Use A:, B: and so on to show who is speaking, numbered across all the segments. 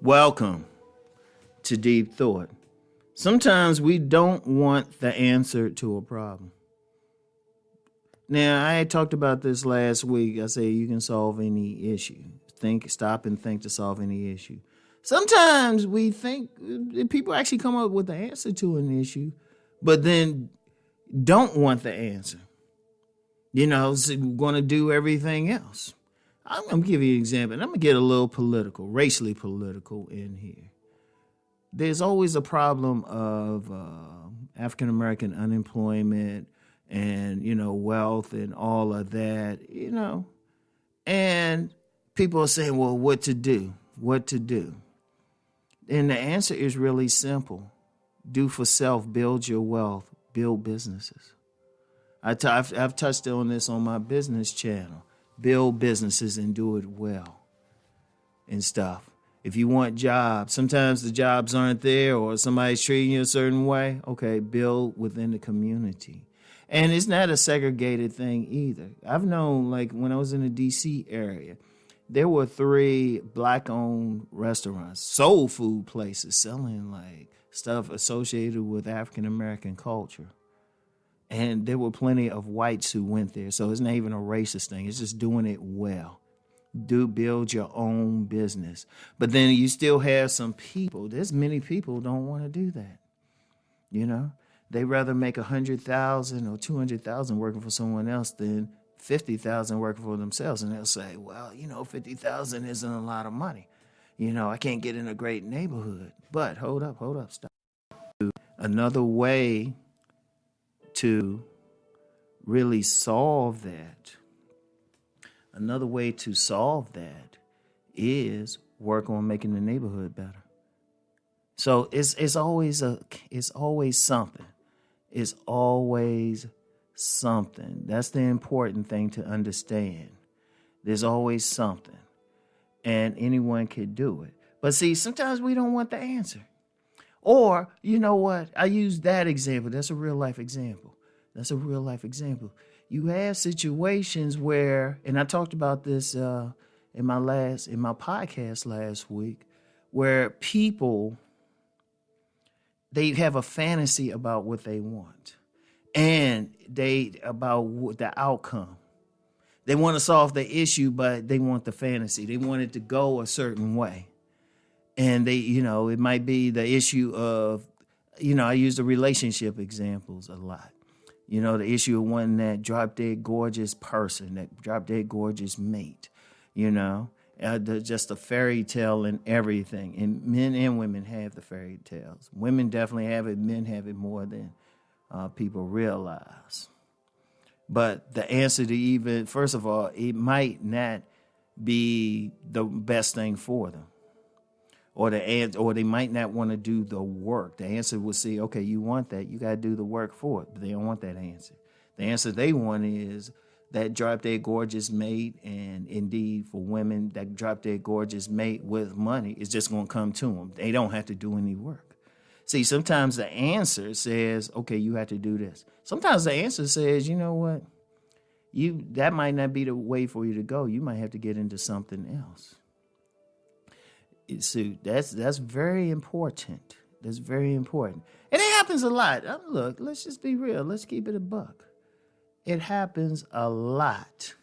A: Welcome to Deep Thought. Sometimes we don't want the answer to a problem. Now, I had talked about this last week. I said you can solve any issue. Stop and think to solve any issue. Sometimes we think people actually come up with the answer to an issue, but then don't want the answer. So we're going to do everything else. I'm going to give you an example, and I'm going to get a little political, racially political in here. There's always a problem of African-American unemployment and, wealth and all of that, And people are saying, well, what to do? And the answer is really simple. Do for self, build your wealth, build businesses. I've touched on this on my business channel. Build businesses and do it well and stuff. If you want jobs, sometimes the jobs aren't there or somebody's treating you a certain way. Okay, build within the community. And it's not a segregated thing either. I've known, like when I was in the D.C. area, there were 3 Black-owned restaurants, soul food places selling like stuff associated with African-American culture. And there were plenty of whites who went there. So it's not even a racist thing. It's just doing it well. Build your own business. But then you still have some people. There's many people who don't want to do that. They rather make 100,000 or 200,000 working for someone else than 50,000 working for themselves. And they'll say, well, 50,000 isn't a lot of money. I can't get in a great neighborhood. But hold up, stop. Another way to really solve that. Another way to solve that is work on making the neighborhood better. So it's always something. It's always something. That's the important thing to understand. There's always something. And anyone can do it. But see, sometimes we don't want the answer. Or, you know what? I use that example. That's a real life example. You have situations where, and I talked about this in my podcast last week, where people, they have a fantasy about what they want and about the outcome. They want to solve the issue, but they want the fantasy. They want it to go a certain way. And it might be the issue of, I use the relationship examples a lot. The issue of wanting that drop-dead gorgeous person, that drop-dead gorgeous mate, just a fairy tale and everything. And men and women have the fairy tales. Women definitely have it. Men have it more than people realize. But the answer to first of all, it might not be the best thing for them. Or they might not want to do the work. The answer will say, okay, you want that, you got to do the work for it. But they don't want that answer. The answer they want is that drop-dead gorgeous mate, and indeed for women, that drop-dead gorgeous mate with money is just going to come to them. They don't have to do any work. See, sometimes the answer says, okay, you have to do this. Sometimes the answer says, you know what, that might not be the way for you to go. You might have to get into something else. So that's very important. That's very important. And it happens a lot. Look, let's just be real. Let's keep it a buck. It happens a lot.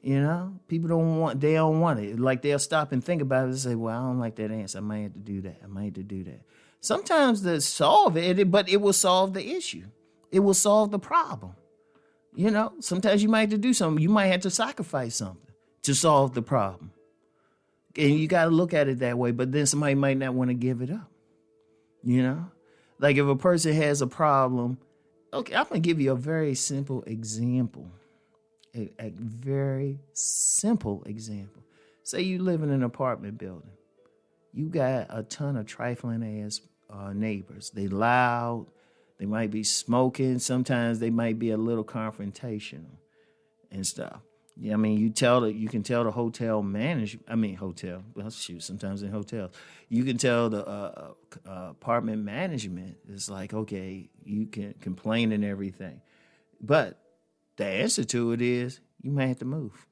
A: People don't want it. Like they'll stop and think about it and say, well, I don't like that answer. I might have to do that. Sometimes they solve it, but it will solve the issue. It will solve the problem. Sometimes you might have to do something. You might have to sacrifice something to solve the problem. And you got to look at it that way, but then somebody might not want to give it up. Like if a person has a problem, okay, I'm going to give you a very simple example. A very simple example. Say you live in an apartment building. You got a ton of trifling ass neighbors. They loud. They might be smoking. Sometimes they might be a little confrontational and stuff. Yeah, you can tell the hotel manager. Sometimes in hotels, you can tell the apartment management is like, okay, you can complain and everything, but the answer to it is you may have to move.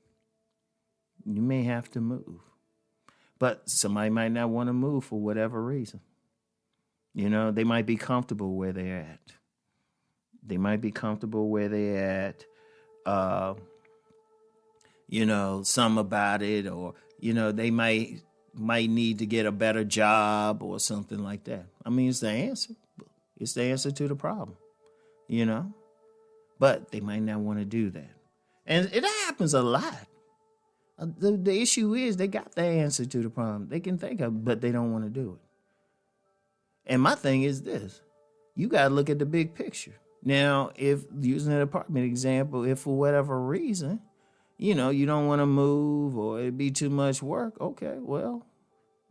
A: But somebody might not want to move for whatever reason. You know, they might be comfortable where they're at. They might be comfortable where they're at. You know, some about it, or, you know, they might need to get a better job or something like that. I mean, it's the answer. It's the answer to the problem, you know. But they might not want to do that. And it happens a lot. The issue is they got the answer to the problem. They can think of it, but they don't want to do it. And my thing is this. You got to look at the big picture. Now, if using an apartment example, if for whatever reason, you know, you don't want to move or it'd be too much work, okay, well,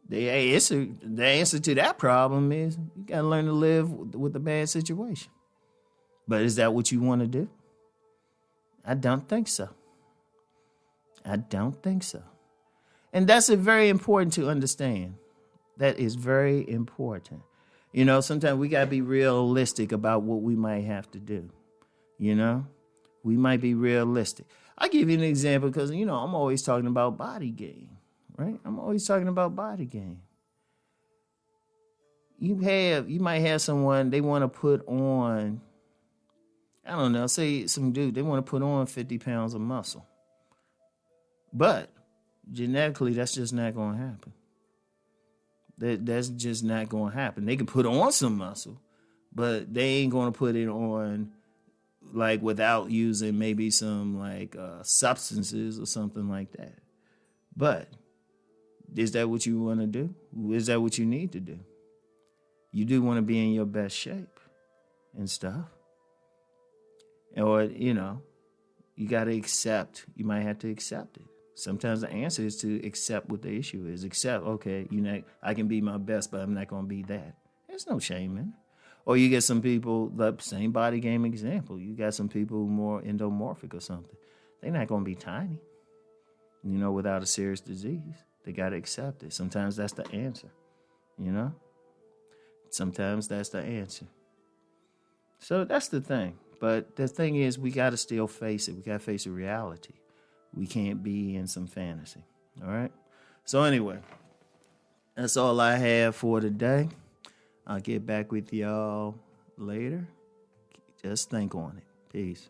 A: the answer to that problem is you got to learn to live with a bad situation. But is that what you want to do? I don't think so. I don't think so. And that's very important to understand. That is very important. You know, sometimes we got to be realistic about what we might have to do. You know, we might be realistic. I'll give you an example because, you know, I'm always talking about body game, right? I'm always talking about body game. You might have someone, they want to put on, I don't know, say some dude, they want to put on 50 pounds of muscle. But genetically, that's just not going to happen. That's just not going to happen. They can put on some muscle, but they ain't going to put it on like without using maybe some like substances or something like that. But is that what you want to do? Is that what you need to do? You do want to be in your best shape and stuff. Or, you know, you got to accept. You might have to accept it. Sometimes the answer is to accept what the issue is. Accept, okay, you know, I can be my best, but I'm not going to be that. There's no shame in it. Or you get some people, the same body game example. You got some people more endomorphic or something. They're not going to be tiny, you know, without a serious disease. They got to accept it. Sometimes that's the answer, you know. Sometimes that's the answer. So that's the thing. But the thing is, we got to still face it. We got to face a reality. We can't be in some fantasy. All right? So anyway, that's all I have for today. I'll get back with y'all later. Just think on it. Peace.